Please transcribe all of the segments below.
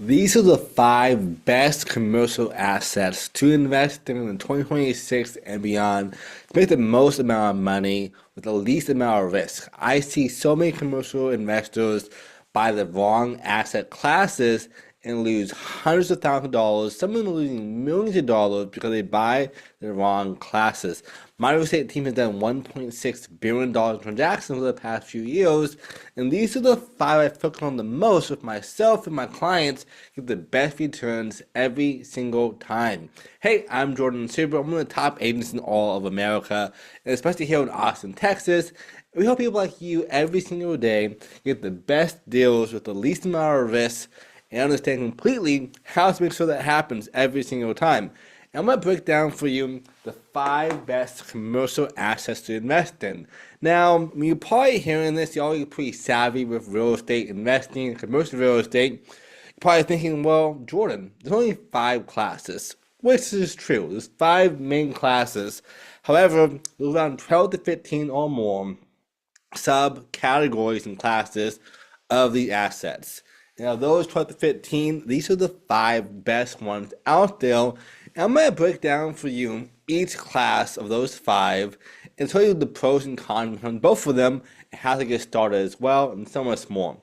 These are the five best commercial assets to invest in 2026 and beyond to make the most amount of money with the least amount of risk. I see so many commercial investors buy the wrong asset classes and lose hundreds of thousands of dollars, some of them losing millions of dollars because they buy the wrong classes. My real estate team has done $1.6 billion in transactions over the past few years, and these are the five I focus on the most with myself and my clients, get the best returns every single time. Hey, I'm Jordan Super. I'm one of the top agents in all of America, and especially here in Austin, Texas. We help people like you every single day get the best deals with the least amount of risk and understand completely how to make sure that happens every single time. And I'm going to break down for you the five best commercial assets to invest in. Now, you're probably hearing this, you're already pretty savvy with real estate investing, commercial real estate. You're probably thinking, well, Jordan, there's only five classes, which is true. There's five main classes. However, there's around 12 to 15 or more subcategories and classes of the assets. Now, those 12 to 15, these are the five best ones out there. And I'm going to break down for you each class of those five and tell you the pros and cons on both of them and how to get started as well, and so much more.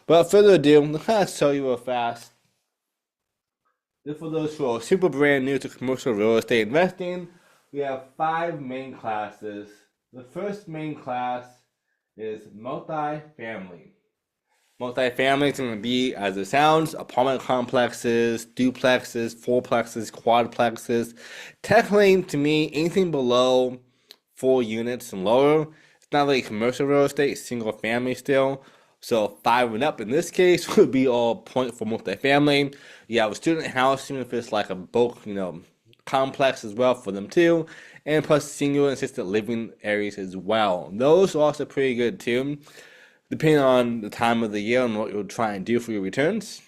But without further ado, I'm going to show you real fast. This for those who are super brand new to commercial real estate investing, we have five main classes. The first main class is multifamily. Multifamily is going to be, as it sounds, apartment complexes, duplexes, fourplexes, quadplexes. Technically, to me, anything below 4 units and lower, it's not really commercial real estate, it's single family still. So 5 and up in this case would be all point for multifamily. You have a student housing if it's like a bulk, complex as well for them too. And plus single and assisted living areas as well. Those are also pretty good too, depending on the time of the year and what you'll try and do for your returns.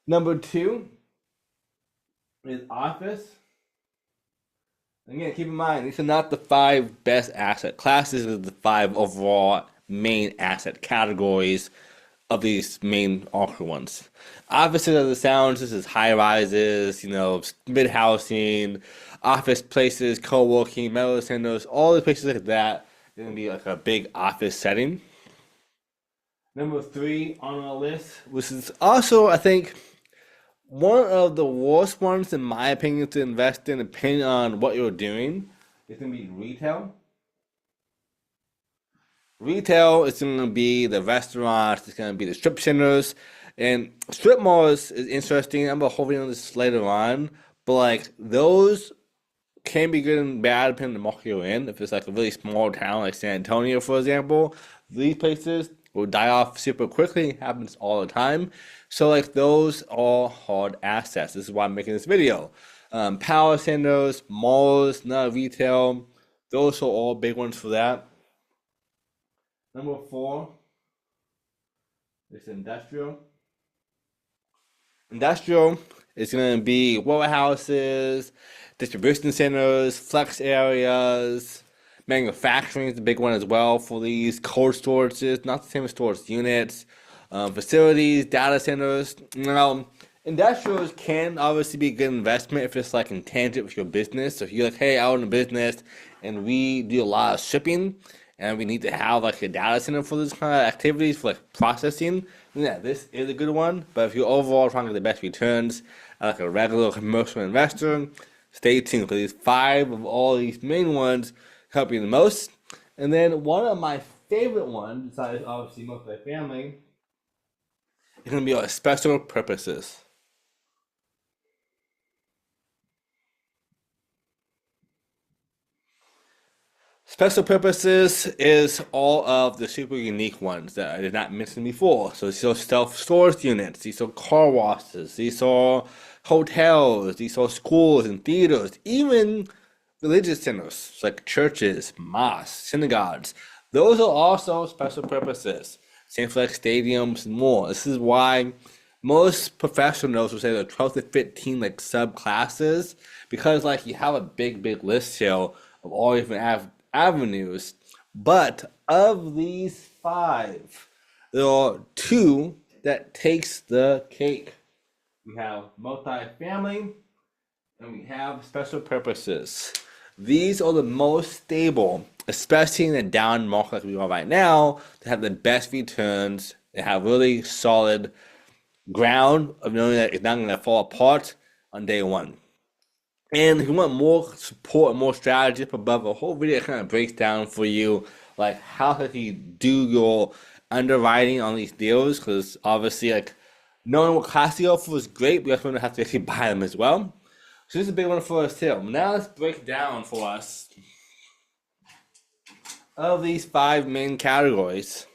Number two is office. Again, keep in mind, these are not the five best asset classes, these are the five overall main asset categories of these main awkward ones. Offices, as it sounds, this is high rises, mid housing, office places, co-working, medical centers, all the places like that. It's gonna be like a big office setting. Number three on our list, which is also, I think, one of the worst ones, in my opinion, to invest in, depending on what you're doing, is going to be retail. Retail is going to be the restaurants, it's going to be the strip centers, and strip malls is interesting. I'm going to hold on this later on, but like those can be good and bad depending on the market you're in. If it's like a really small town like San Antonio, for example, these places will die off super quickly. It happens all the time. So like those are hard assets. This is why I'm making this video. Power centers, malls, not retail. Those are all big ones for that. Number four is industrial. Industrial is going to be warehouses, distribution centers, flex areas. Manufacturing is a big one as well for these cold storages, not the same as storage units, facilities, data centers. Now, industrials can obviously be a good investment if it's like in tangent with your business. So if you're like, hey, I own a business and we do a lot of shipping and we need to have like a data center for this kind of activities for like processing, yeah, this is a good one. But if you're overall trying to get the best returns like a regular commercial investor, stay tuned because these five of all these main ones help you the most. And then one of my favorite ones, besides obviously multifamily, is going to be our special purposes. Special purposes is all of the super unique ones that I did not mention before. So these are self-storage units, these are car washes, these are hotels, these are schools and theaters, even religious centers like churches, mosques, synagogues. Those are also special purposes. Same for like stadiums and more. This is why most professionals will say there are 12 to 15 like subclasses, because like you have a big list here of all different avenues. But of these five, there are two that takes the cake. we have multifamily, and we have special purposes. These are the most stable, especially in the down market like we are right now. They have the best returns. They have really solid ground of knowing that it's not going to fall apart on day one. And if you want more support and more strategy up above, a whole video kind of breaks down for you like how to actually do your underwriting on these deals. Because obviously, like knowing what class you offer is great, but you also want to have to actually buy them as well. So this is a big one for us too. Now let's break down for us of these 5 main categories.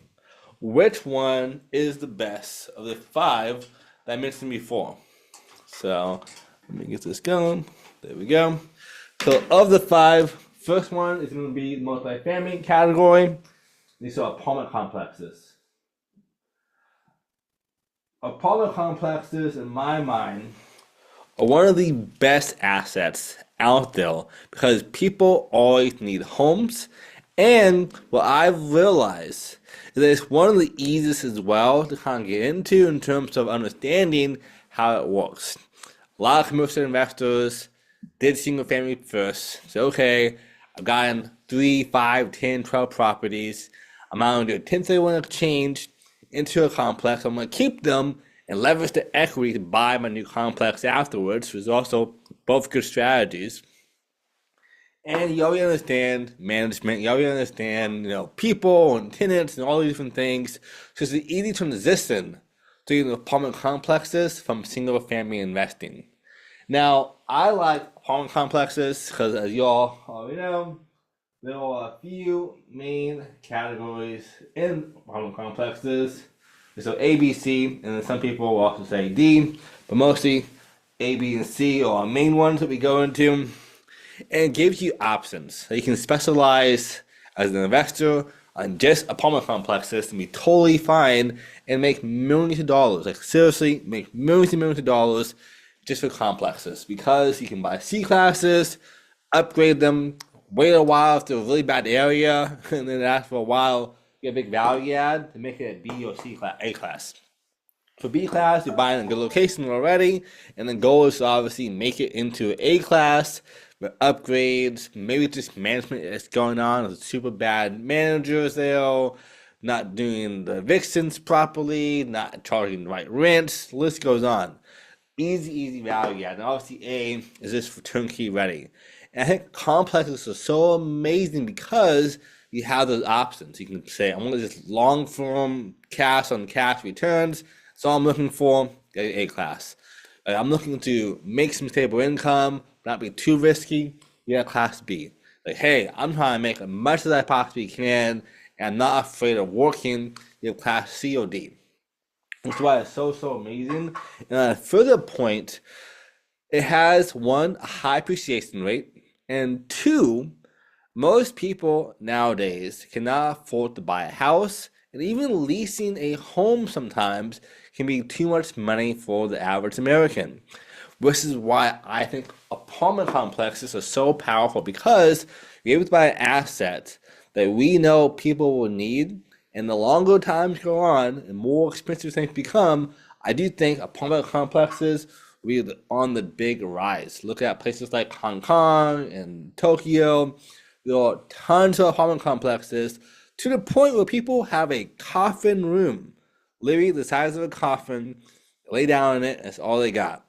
Which one is the best of the 5 that I mentioned before? So let me get this going. There we go. So of the 5, first one is going to be multifamily category. These are apartment complexes. Apartment complexes, in my mind, are one of the best assets out there because people always need homes. And what I've realized is that it's one of the easiest as well to kind of get into in terms of understanding how it works. A lot of commercial investors did single family first. So, okay, I've gotten 3, 5, 10, 12 properties. I'm going to do a 1031 exchange into a complex. I'm going to keep them and leverage the equity to buy my new complex afterwards, which is also both good strategies. And you already understand management, you already understand, people and tenants and all these different things. So it's an easy transition to apartment complexes from single family investing. Now, I like apartment complexes because, as y'all already know, there are a few main categories in apartment complexes. So A, B, C, and then some people will also say D, but mostly A, B, and C are our main ones that we go into. And it gives you options. So you can specialize as an investor on just apartment complexes and be totally fine and make millions of dollars. Like seriously, make millions and millions of dollars just for complexes because you can buy C classes, upgrade them, wait a while if they're a really bad area, and then after a while get a big value add to make it a B or C class, A class. For B class, you're buying a good location already, and the goal is to obviously make it into A class with upgrades, maybe just management that's going on, super bad managers there, not doing the evictions properly, not charging the right rents, the list goes on. Easy value add. And obviously A is just for turnkey ready. And I think complexes are so amazing because you have those options. You can say, I want just long-form cash on cash returns. That's all I'm looking for, get A class. I'm looking to make some stable income, not be too risky, you got class B. Like, hey, I'm trying to make as much as I possibly can, and I'm not afraid of working, you have class C or D. That's why it's so amazing. And on a further point, it has 1, a high appreciation rate, and 2, most people nowadays cannot afford to buy a house, and even leasing a home sometimes can be too much money for the average American. Which is why I think apartment complexes are so powerful because you're able to buy an asset that we know people will need, and the longer times go on and more expensive things become, I do think apartment complexes will be on the big rise. Look at places like Hong Kong and Tokyo. There are tons of apartment complexes to the point where people have a coffin room, literally the size of a coffin, lay down in it, that's all they got.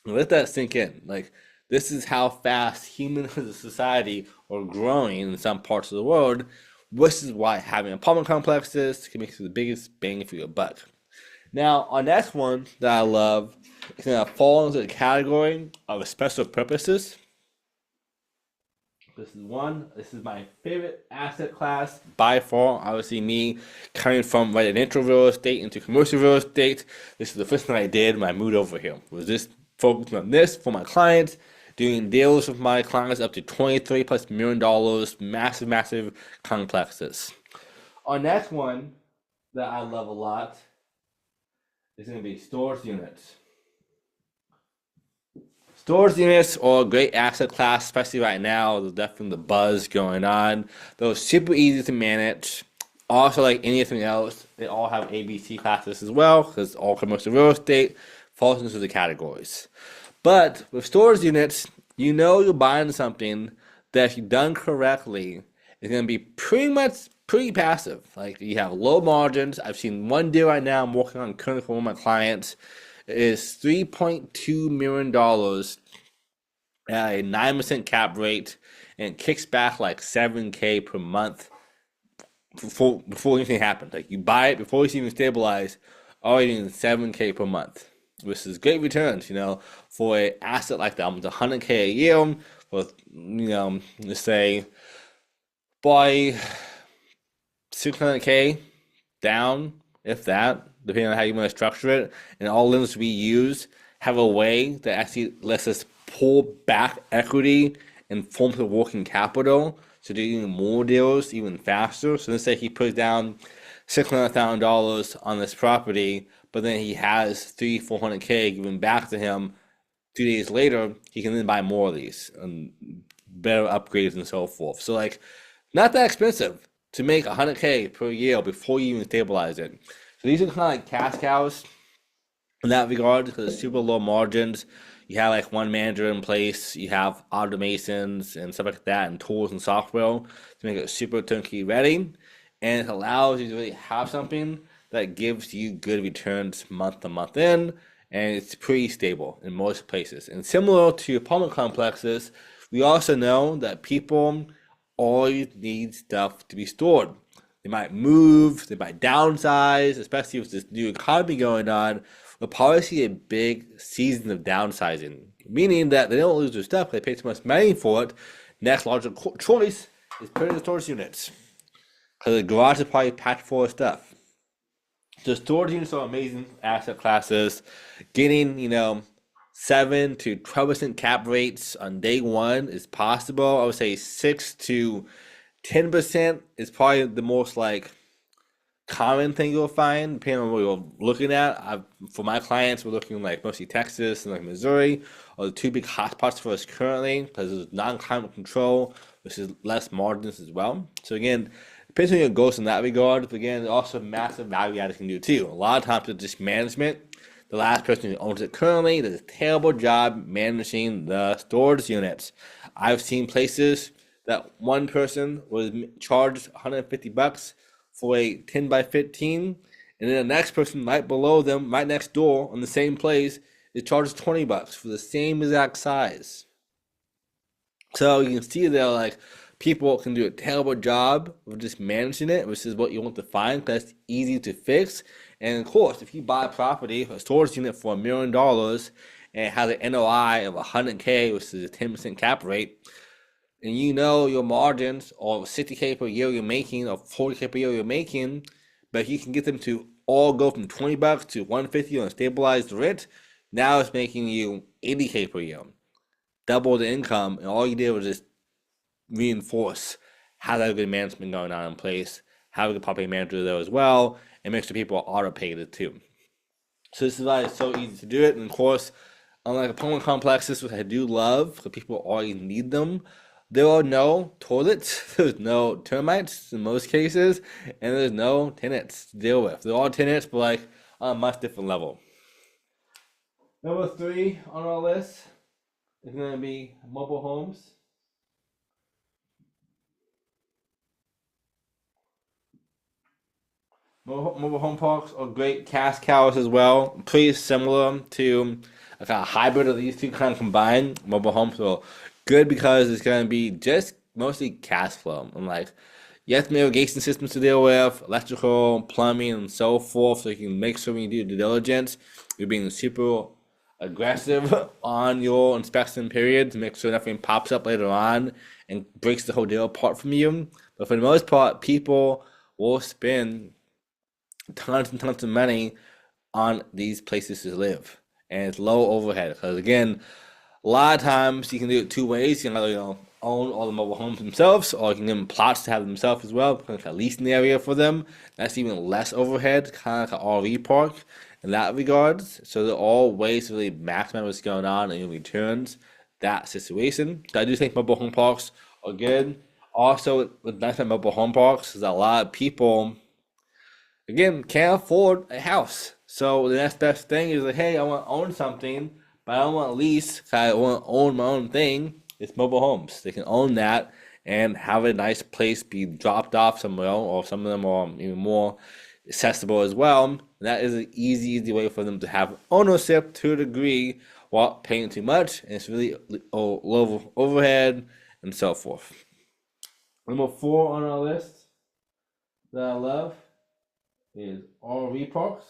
Let that sink in. Like, this is how fast humans as a society are growing in some parts of the world, which is why having apartment complexes can make you the biggest bang for your buck. Now, our next one that I love is going to fall into the category of special purposes. This is my favorite asset class by far. Obviously, me coming from residential real estate into commercial real estate, this is the first thing I did when I moved over here. Was this focusing on this for my clients, doing deals with my clients up to $23+ million, massive complexes. Our next one that I love a lot is going to be storage units. Storage units are a great asset class, especially right now. There's definitely the buzz going on. They're super easy to manage. Also, like anything else, they all have ABC classes as well, because all commercial real estate falls into the categories. But with storage units, you know you're buying something that if you've done correctly, is going to be pretty passive. Like you have low margins. I've seen one deal right now I'm working on currently for one of my clients. It is $3.2 million at a 9% cap rate and kicks back like 7K per month before anything happens. Like you buy it before it's even stabilized, already in 7K per month, which is great returns, for an asset like that. Almost 100K a year for, let's say, buy 600K down, if that, depending on how you want to structure it. And all limits we use have a way that actually lets us pull back equity and form the working capital to do even more deals even faster. So let's say he puts down $600,000 on this property, but then he has 400K given back to him 2 days later. He can then buy more of these and better upgrades and so forth. So like, not that expensive to make 100K per year before you even stabilize it. So these are kind of like cash cows in that regard because it's super low margins. You have like one manager in place, you have automations and stuff like that, and tools and software to make it super turnkey ready. And it allows you to really have something that gives you good returns month to month in, and it's pretty stable in most places. And similar to apartment complexes, we also know that people always need stuff to be stored. They might move, they might downsize, especially with this new economy going on. We'll probably see a big season of downsizing, meaning that they don't lose their stuff, they pay too much money for it. Next logical choice is putting in storage units, because the garage is probably packed full of stuff. So storage units are amazing asset classes. Getting 7 to 12% cap rates on day one is possible. I would say 6 to 10% is probably the most like common thing you'll find, depending on what you're looking at. For my clients, we're looking like mostly Texas and like Missouri are the two big hotspots for us currently because there's non-climate control, which is less margins as well. So again, depends on your goals in that regard. But again, also massive value add can do too. A lot of times it's just management. The last person who owns it currently does a terrible job managing the storage units. I've seen places that one person was charged $150 for a 10 by 15, and then the next person right below them, right next door on the same place, is charged $20 for the same exact size. So you can see there, like, people can do a terrible job of just managing it, which is what you want to find because it's easy to fix. And of course, if you buy a property, a storage unit for $1 million, and it has an NOI of 100K, which is a 10% cap rate, and your margins are 60K per year you're making or 40K per year you're making, but you can get them to all go from $20 to $150 on a stabilized rent, now it's making you 80K per year, double the income, and all you did was just reinforce have that good management going on in place, have a good property manager there as well, and make sure people are auto-paid it too. So this is why it's so easy to do it. And of course, unlike apartment complexes, which I do love, because people already need them, there are no toilets, there's no termites in most cases, and there's no tenants to deal with. There are tenants, but like on a much different level. Number 3 on our list is going to be mobile homes. Mobile home parks are great cash cows as well. Pretty similar to a kind of hybrid of these two kind of combined. Mobile homes are good because it's going to be just mostly cash flow. And like, you have some irrigation systems to deal with, electrical, plumbing, and so forth. So you can make sure when you do due diligence, you're being super aggressive on your inspection period to make sure nothing pops up later on and breaks the whole deal apart from you. But for the most part, people will spend tons and tons of money on these places to live, and it's low overhead because again, a lot of times you can do it two ways. You can either own all the mobile homes themselves, or you can give them plots to have themselves as well, kind of like a leasing area for them. That's even less overhead, kind of like an RV park in that regards. So they're all ways to really maximize what's going on and your returns that situation. So I do think mobile home parks are good. Also, with nice mobile home parks is a lot of people again can't afford a house. So the next best thing is like, hey, I want to own something, but I don't want to lease. 'Cause I want to own my own thing. It's mobile homes. They can own that and have a nice place be dropped off somewhere, or some of them are even more accessible as well. And that is an easy way for them to have ownership to a degree without paying too much, and it's really low overhead and so forth. Number 4 on our list that I love is RV parks.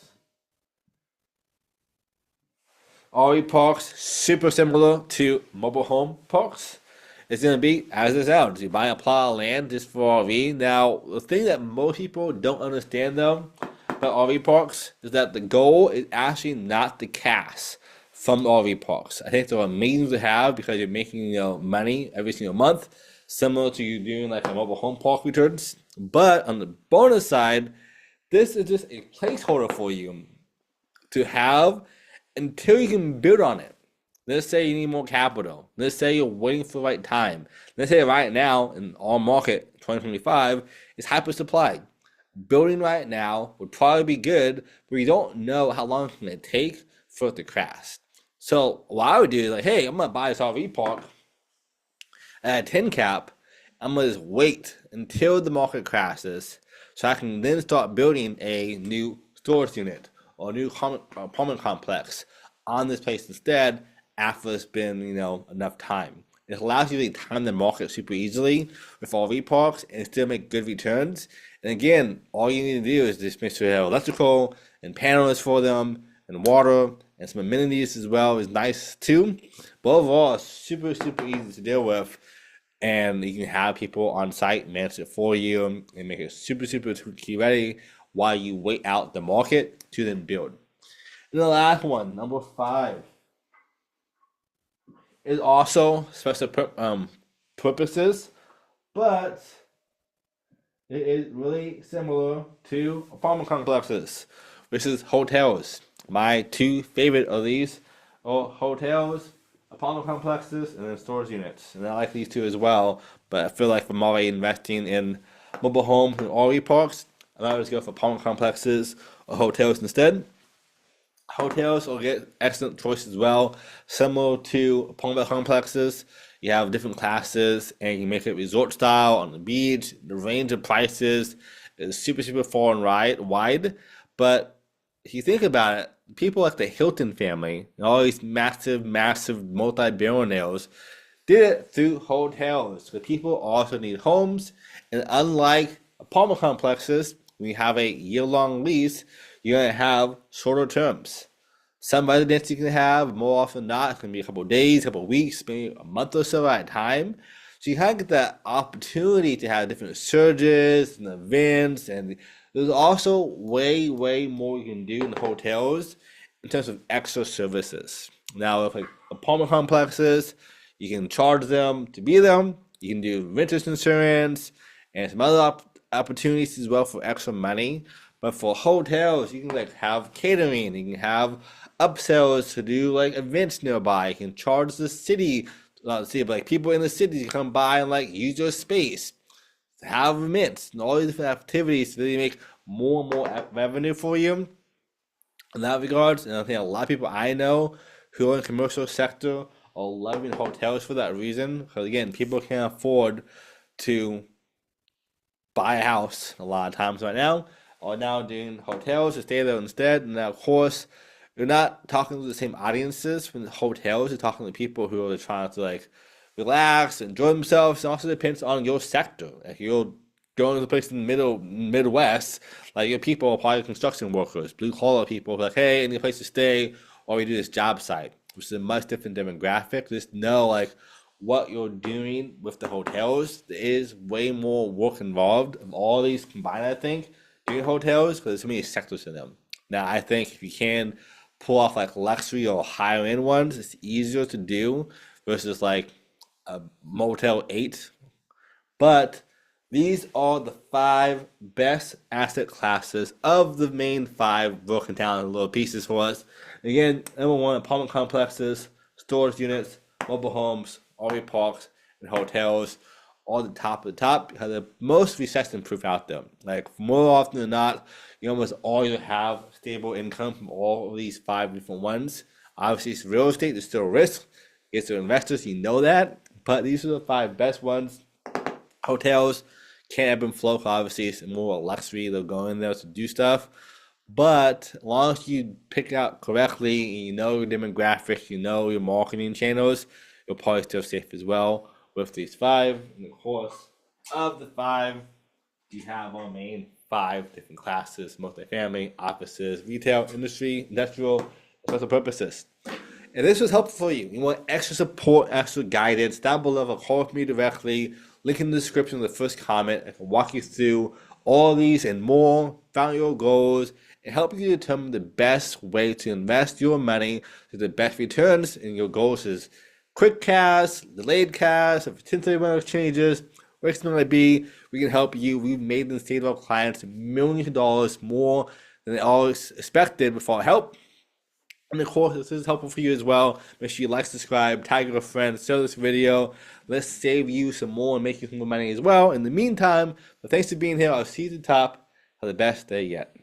RV parks, super similar to mobile home parks. It's going to be as it sounds. You buy a plot of land just for RV. Now, the thing that most people don't understand though about RV parks is that the goal is actually not the cash from the RV parks. I think they're amazing to have because you're making money every single month, similar to you doing like a mobile home park returns. But on the bonus side, this is just a placeholder for you to have until you can build on it. Let's say you need more capital. Let's say you're waiting for the right time. Let's say right now in our market, 2025, is hyper supplied. Building right now would probably be good, but you don't know how long it's going to take for it to crash. So what I would do is like, hey, I'm going to buy this RV park at a 10 cap. I'm going to just wait until the market crashes so I can then start building a new storage unit or a new apartment complex on this place instead after it's been, enough time. It allows you to time the market super easily with RV parks and still make good returns. And again, all you need to do is just make sure you have electrical and panels for them and water and some amenities as well is nice too. But overall, it's super easy to deal with. And you can have people on site manage it for you and make it super key ready while you wait out the market to then build. And the last one, number 5, is also special purposes, but it is really similar to apartment complexes, which is hotels. My 2 favorite of these are hotels, apartment complexes, and then storage units. And I like these 2 as well, but I feel like if I'm already investing in mobile homes and RV parks, I might just go for apartment complexes or hotels instead. Hotels will get excellent choice as well. Similar to apartment complexes, you have different classes and you make it resort style on the beach. The range of prices is super far and wide. But if you think about it, people like the Hilton family and all these massive multi-billionaires did it through hotels. But people also need homes, and unlike apartment complexes, when you have a year-long lease, you're going to have shorter terms. Some residents you can have, more often than not, it's going to be a couple of days, a couple of weeks, maybe a month or so at a time. So you kind of get that opportunity to have different surges and events, and there's also way more you can do in the hotels in terms of extra services. Now, with like apartment complexes, you can charge them to be them. You can do renters insurance and some other opportunities as well for extra money. But for hotels, you can like have catering, you can have upsells to do like events nearby. You can charge the city, but like people in the city to come by and like use your space, have events and all these different activities to really make more and more revenue for you in that regards. And I think a lot of people I know who are in the commercial sector are loving hotels for that reason. Because again, people can't afford to buy a house a lot of times right now, are now doing hotels to stay there instead. And now, of course, you're not talking to the same audiences from the hotels. You're talking to people who are trying to like relax, enjoy themselves. It also depends on your sector. If you're going to a place in the Midwest, like your people are probably construction workers, blue collar people who are like, hey, I need a place to stay, or we do this job site, which is a much different demographic. Just know like what you're doing with the hotels. There is way more work involved of all these combined, I think, doing hotels because there's so many sectors in them. Now, I think if you can pull off like luxury or higher end ones, it's easier to do versus like a Motel 8. But these are the 5 best asset classes of the main 5 broken down in little pieces for us. Again, number 1, apartment complexes, storage units, mobile homes, RV parks, and hotels all the top of the top because they're most recession proof out there. Like more often than not, you almost always have stable income from all of these 5 different ones. Obviously, it's real estate, there's still risk. It's to investors, you know that. But these are the 5 best ones. Hotels can't ebb and flow, obviously, it's more luxury. They'll go in there to do stuff. But as long as you pick out correctly and you know your demographics, you know your marketing channels, you'll probably still safe as well with these 5. And of course, of the 5, you have our main 5 different classes: multifamily, offices, retail, industry, industrial, special purposes. And this was helpful for you. You want extra support, extra guidance, down below, call with me directly. Link in the description of the first comment. I can walk you through all these and more, find your goals, and help you determine the best way to invest your money to the best returns. And your goals is quick cash, delayed cash, if 1031 exchanges, whatever it might be, we can help you. We've made and saved our clients millions of dollars more than they always expected before help. And of course, if this is helpful for you as well, make sure you like, subscribe, tag your friends, share this video. Let's save you some more and make you some more money as well. In the meantime, thanks for being here. I'll see you at the top. Have the best day yet.